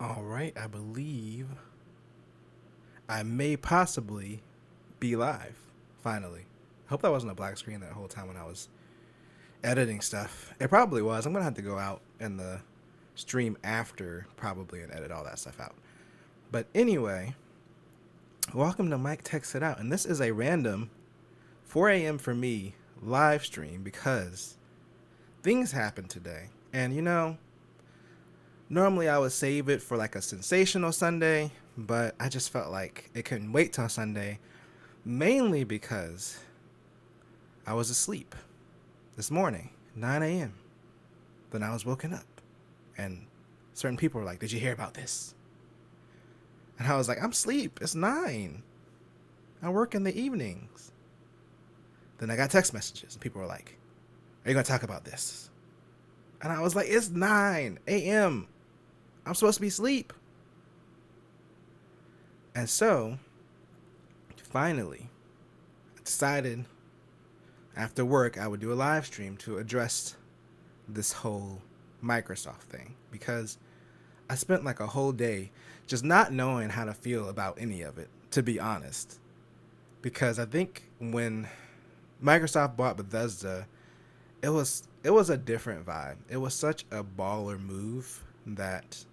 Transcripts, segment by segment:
All right, I believe I may possibly be live. Finally. I hope that wasn't a black screen that whole time when I was editing stuff. It probably was. I'm going to have to go out in the stream after probably and edit all that stuff out. But anyway, welcome to Mike Text It Out. And this is a random 4 a.m. for me live stream because things happened today. And normally I would save it for like a sensational Sunday, but I just felt like it couldn't wait till Sunday, mainly because I was asleep this morning, 9 a.m. Then I was woken up, and certain people were like, "Did you hear about this?" And I was like, "I'm asleep. It's 9. I work in the evenings." Then I got text messages, and people were like, "Are you going to talk about this?" And I was like, "It's 9 a.m. I'm supposed to be asleep." And so, finally, I decided after work I would do a live stream to address this whole Microsoft thing because I spent like a whole day just not knowing how to feel about any of it, to be honest. Because I think when Microsoft bought Bethesda, it was a different vibe. It was such a baller move that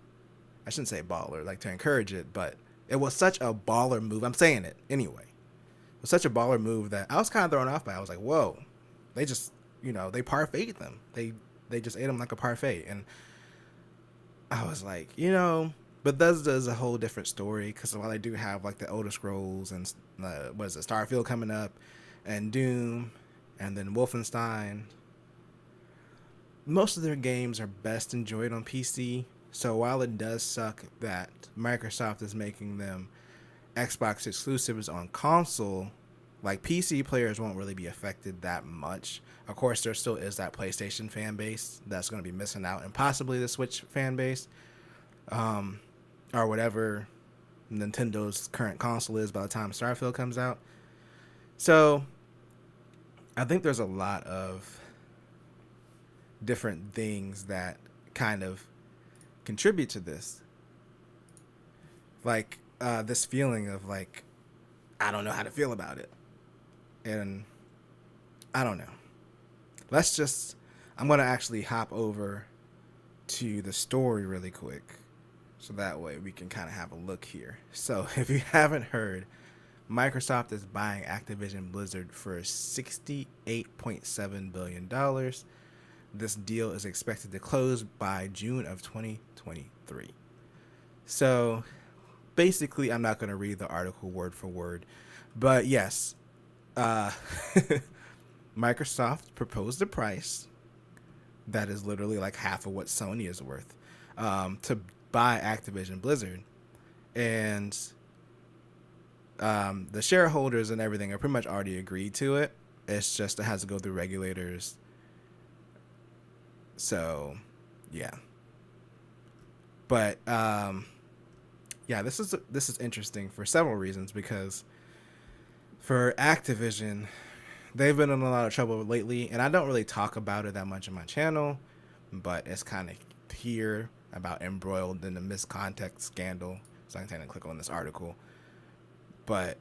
I shouldn't say baller, like to encourage it, but it was such a baller move. I'm saying it anyway. It was such a baller move that I was kind of thrown off by it. I was like, whoa, they just, they parfaited them. They just ate them like a parfait. And I was like, Bethesda is a whole different story because while they do have like the Elder Scrolls and what is it, Starfield coming up and Doom and then Wolfenstein, most of their games are best enjoyed on PC. So while it does suck that Microsoft is making them Xbox exclusives on console, like PC players won't really be affected that much. Of course, there still is that PlayStation fan base that's going to be missing out, and possibly the Switch fan base, or whatever Nintendo's current console is by the time Starfield comes out. So I think there's a lot of different things that kind of contribute to this. Like this feeling of like, I don't know how to feel about it. And I don't know. I'm going to actually hop over to the story really quick. So that way we can kind of have a look here. So if you haven't heard, Microsoft is buying Activision Blizzard for $68.7 billion. This deal is expected to close by June of 2023. So basically, I'm not going to read the article word for word, but yes, uh, Microsoft proposed a price that is literally like half of what Sony is worth to buy Activision Blizzard. And the shareholders and everything are pretty much already agreed to it. It's just it has to go through regulators. So, yeah. But yeah, this is interesting for several reasons because for Activision, they've been in a lot of trouble lately, and I don't really talk about it that much on my channel, but it's kind of here about embroiled in the misconduct scandal. So I'm going to click on this article. But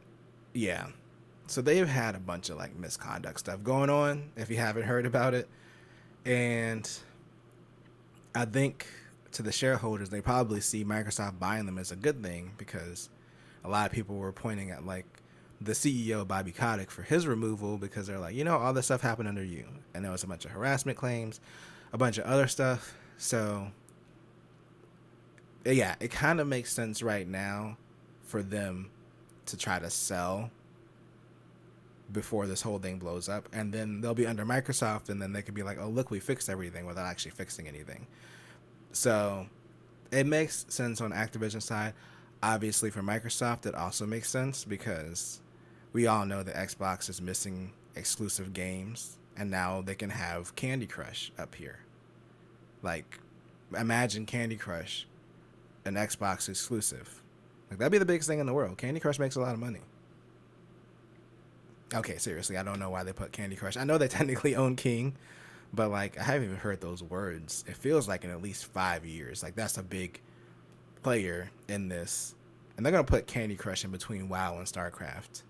yeah, so they've had a bunch of like misconduct stuff going on, if you haven't heard about it. And I think to the shareholders, they probably see Microsoft buying them as a good thing because a lot of people were pointing at like the CEO, Bobby Kotick, for his removal because they're like, all this stuff happened under you. And there was a bunch of harassment claims, a bunch of other stuff. So yeah, it kind of makes sense right now for them to try to sell before this whole thing blows up, and then they'll be under Microsoft, and then they could be like, oh look, we fixed everything without actually fixing anything. So it makes sense on Activision side. Obviously for Microsoft it also makes sense because we all know that Xbox is missing exclusive games, and now they can have Candy Crush up here. Like, imagine Candy Crush an Xbox exclusive. Like, that'd be the biggest thing in the world. Candy Crush makes a lot of money. Okay, seriously, I don't know why they put Candy Crush. I know they technically own King, but like I haven't even heard those words. It feels like in at least 5 years. Like that's a big player in this, and they're gonna put Candy Crush in between WoW and StarCraft.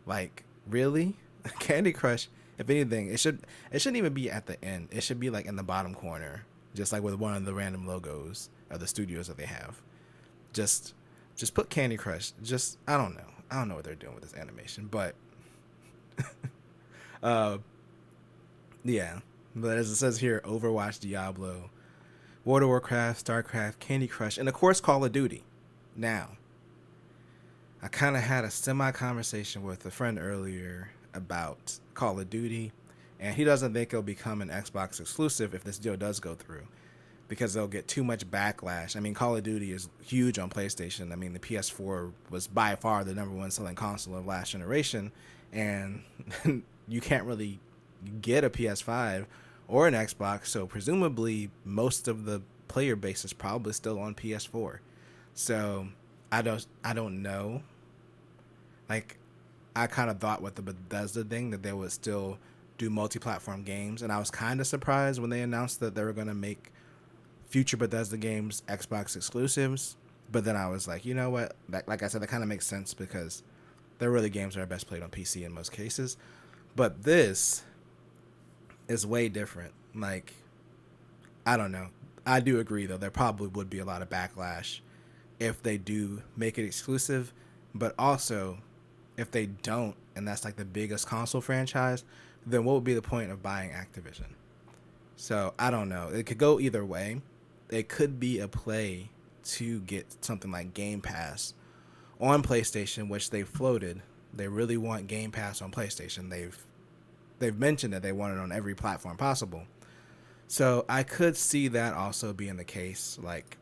Like, really? Candy Crush, if anything, it shouldn't even be at the end. It should be like in the bottom corner, just like with one of the random logos of the studios that they have. Just just put Candy Crush. Just I don't know. I don't know what they're doing with this animation, but uh yeah. But as it says here, Overwatch, Diablo, World of Warcraft, StarCraft, Candy Crush, and of course Call of Duty. Now, I kind of had a semi conversation with a friend earlier about Call of Duty, and he doesn't think it'll become an Xbox exclusive if this deal does go through because they'll get too much backlash. I mean, Call of Duty is huge on PlayStation. I mean, the PS4 was by far the number one selling console of last generation, and you can't really get a PS5 or an Xbox, so presumably most of the player base is probably still on PS4. So I don't know. Like, I kind of thought with the Bethesda thing that they would still do multi-platform games, and I was kind of surprised when they announced that they were going to make future Bethesda games Xbox exclusives. But then I was like, you know what? Like I said, that kind of makes sense because they're really games that are best played on PC in most cases. But this is way different. Like, I don't know. I do agree, though. There probably would be a lot of backlash if they do make it exclusive. But also, if they don't, and that's like the biggest console franchise, then what would be the point of buying Activision? So, I don't know. It could go either way. It could be a play to get something like Game Pass on PlayStation, which they floated. They really want Game Pass on PlayStation. They've mentioned that they want it on every platform possible. So I could see that also being the case. Like,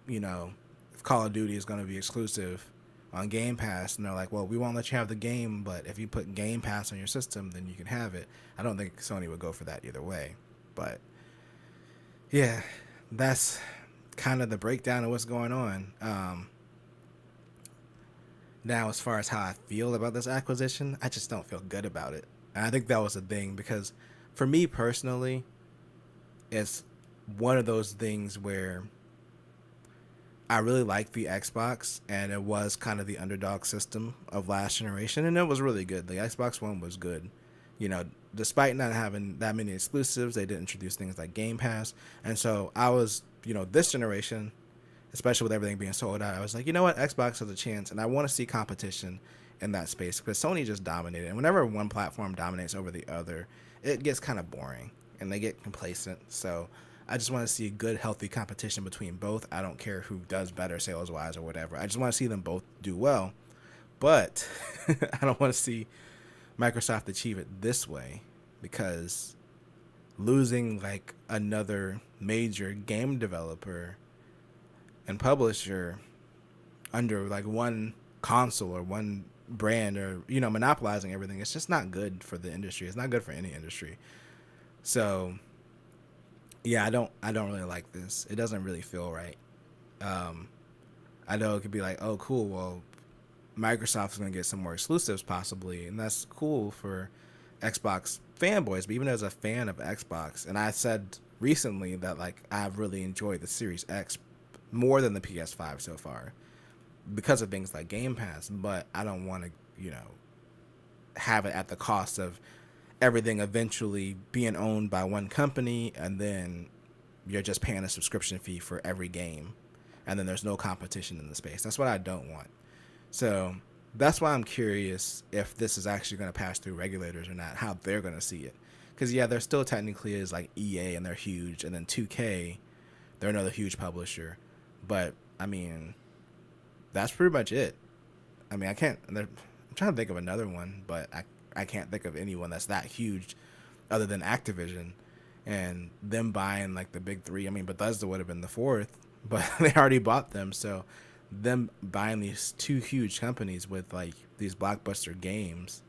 you know, if Call of Duty is going to be exclusive on Game Pass, and they're like, well, we won't let you have the game, but if you put Game Pass on your system, then you can have it. I don't think Sony would go for that either way. But yeah, that's kind of the breakdown of what's going on. Now, as far as how I feel about this acquisition, I just don't feel good about it. And I think that was the thing because for me personally, it's one of those things where I really like the Xbox, and it was kind of the underdog system of last generation, and it was really good. The Xbox One was good. You know, despite not having that many exclusives, they did introduce things like Game Pass. And so I was, you know, this generation, especially with everything being sold out, I was like, you know what, Xbox has a chance, and I want to see competition in that space because Sony just dominated. And whenever one platform dominates over the other, it gets kind of boring and they get complacent. So I just want to see good, healthy competition between both. I don't care who does better sales wise or whatever. I just want to see them both do well. But I don't want to see Microsoft achieve it this way because losing like another major game developer and publisher under like one console or one brand, or, you know, monopolizing everything, it's just not good for the industry. It's not good for any industry. So yeah, I don't really like this. It doesn't really feel right. I know it could be like, oh cool, well, Microsoft's going to get some more exclusives possibly, and that's cool for Xbox fanboys. But even as a fan of Xbox, and I said recently that like I've really enjoyed the Series X more than the PS5 so far because of things like Game Pass, but I don't want to, you know, have it at the cost of everything eventually being owned by one company, and then you're just paying a subscription fee for every game, and then there's no competition in the space. That's what I don't want. So that's why I'm curious if this is actually going to pass through regulators or not, how they're going to see it. Because, yeah, there still technically is like EA, and they're huge, and then 2K, they're another huge publisher. But, I mean, that's pretty much it. I mean, I'm trying to think of another one, but I can't think of anyone that's that huge other than Activision. And them buying like the big three, I mean, Bethesda would have been the fourth, but they already bought them. So them buying these two huge companies with like these blockbuster games,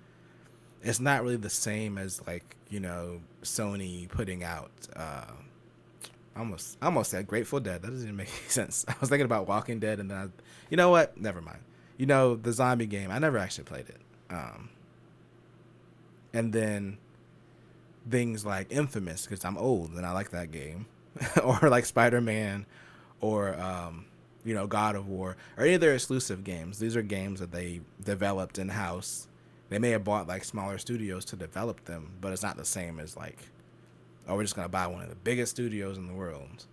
it's not really the same as like, you know, Sony putting out I almost said Grateful Dead. That doesn't even make any sense. I was thinking about Walking Dead, and then you know what? Never mind. You know, the zombie game, I never actually played it. And then things like Infamous, because I'm old and I like that game, or like Spider-Man, or God of War or any of their exclusive games. These are games that they developed in house. They may have bought like smaller studios to develop them, but it's not the same as like, oh, we're just gonna buy one of the biggest studios in the world.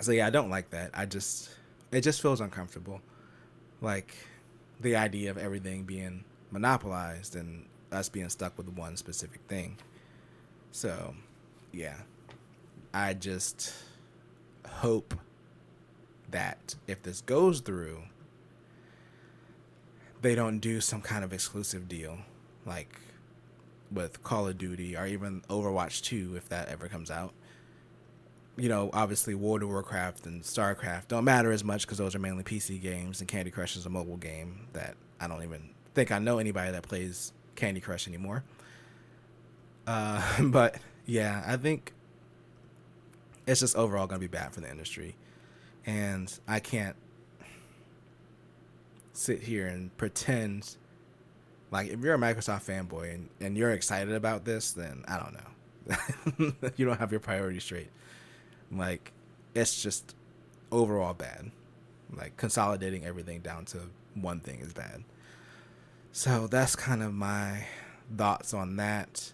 So yeah, I don't like that. It just feels uncomfortable. Like the idea of everything being monopolized and us being stuck with one specific thing. So yeah, I just hope that if this goes through, they don't do some kind of exclusive deal like with Call of Duty or even Overwatch 2 if that ever comes out. Obviously World of Warcraft and StarCraft don't matter as much because those are mainly PC games, and Candy Crush is a mobile game that I don't even think I know anybody that plays Candy Crush anymore. But yeah, I think it's just overall going to be bad for the industry. And I can't sit here and pretend like if you're a Microsoft fanboy and you're excited about this, then I don't know. You don't have your priorities straight. Like, it's just overall bad. Like, consolidating everything down to one thing is bad. So that's kind of my thoughts on that.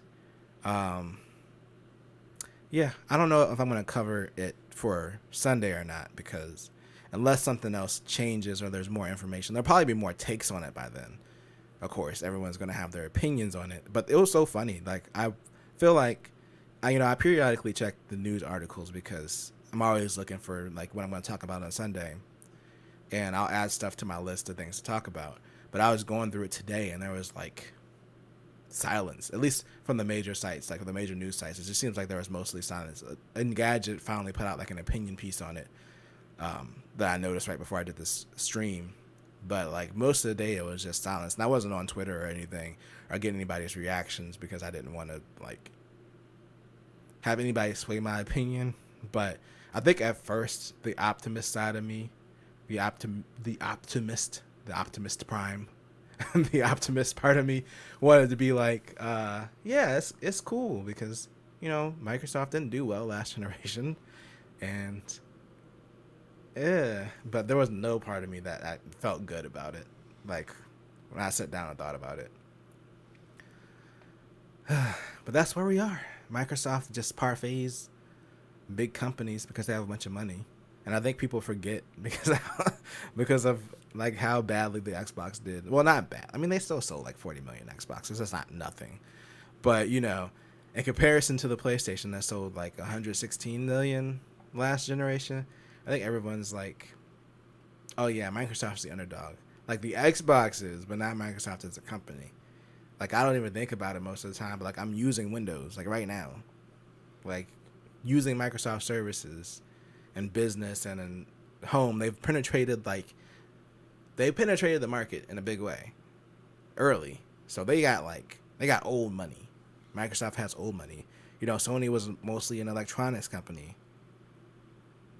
Yeah, I don't know if I'm going to cover it for Sunday or not, because unless something else changes or there's more information, there'll probably be more takes on it by then. Of course, everyone's going to have their opinions on it. But it was so funny. Like, I feel like, I periodically check the news articles because I'm always looking for, like, what I'm going to talk about on Sunday. And I'll add stuff to my list of things to talk about. But I was going through it today, and there was, like, silence, at least from the major sites, like the major news sites. It just seems like there was mostly silence. Engadget finally put out, like, an opinion piece on it that I noticed right before I did this stream. But, like, most of the day, it was just silence. And I wasn't on Twitter or anything or getting anybody's reactions because I didn't want to, like, have anybody sway my opinion. But I think at first the optimist side of me, the optimist prime, the optimist part of me wanted to be like, yeah, it's cool because Microsoft didn't do well last generation, and yeah, but there was no part of me that I felt good about it. Like when I sat down and thought about it. But that's where we are. Microsoft just parfaits big companies because they have a bunch of money, and I think people forget because of like how badly the Xbox did. Well, not bad. I mean, they still sold like 40 million Xboxes. That's not nothing, but in comparison to the PlayStation that sold like 116 million last generation, I think everyone's like, oh yeah, Microsoft's the underdog. Like the Xbox is, but not Microsoft as a company. Like, I don't even think about it most of the time, but, like, I'm using Windows, like, right now. Like, using Microsoft services in business and in home, they've penetrated the market in a big way early. So they got old money. Microsoft has old money. Sony was mostly an electronics company.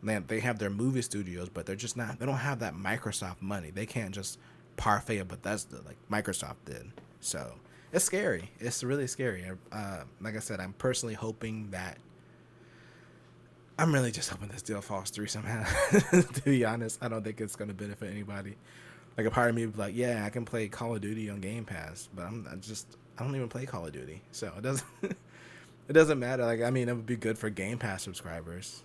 They have their movie studios, but they don't have that Microsoft money. They can't just parfait a Bethesda like Microsoft did. So it's scary. It's really scary. Like I said, I'm personally hoping that. I'm really just hoping this deal falls through somehow. To be honest, I don't think it's going to benefit anybody. Like a part of me would be like, yeah, I can play Call of Duty on Game Pass, but I don't even play Call of Duty, so it doesn't matter. Like, I mean, it would be good for Game Pass subscribers,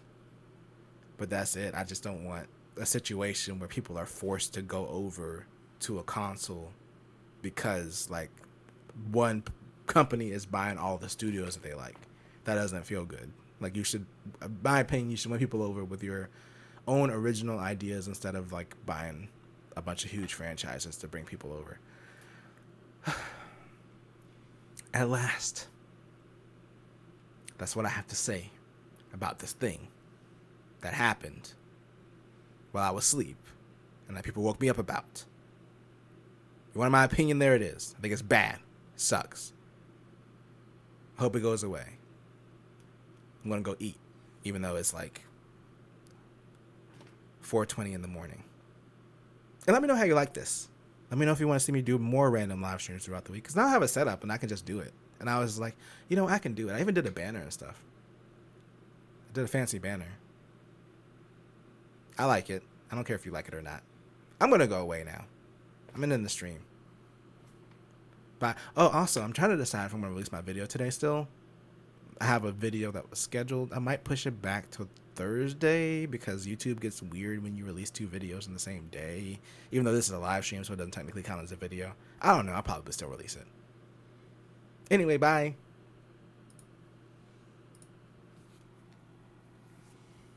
but that's it. I just don't want a situation where people are forced to go over to a console because like one company is buying all the studios that they like. That doesn't feel good. Like, you should, in my opinion, you should win people over with your own original ideas instead of like buying a bunch of huge franchises to bring people over. At last, that's what I have to say about this thing that happened while I was asleep and that people woke me up about. You want my opinion? There it is. I think it's bad. Sucks. Hope it goes away. I'm going to go eat, even though it's like 4:20 in the morning. And let me know how you like this. Let me know if you want to see me do more random live streams throughout the week. Because now I have a setup and I can just do it. And I was like, I can do it. I even did a banner and stuff. I did a fancy banner. I like it. I don't care if you like it or not. I'm gonna go away now. I'm in the stream. But oh, also, I'm trying to decide if I'm gonna release my video today still. I have a video that was scheduled. I might push it back to Thursday because YouTube gets weird when you release 2 videos in the same day. Even though this is a live stream, so it doesn't technically count as a video. I don't know. I'll probably still release it. Anyway, bye.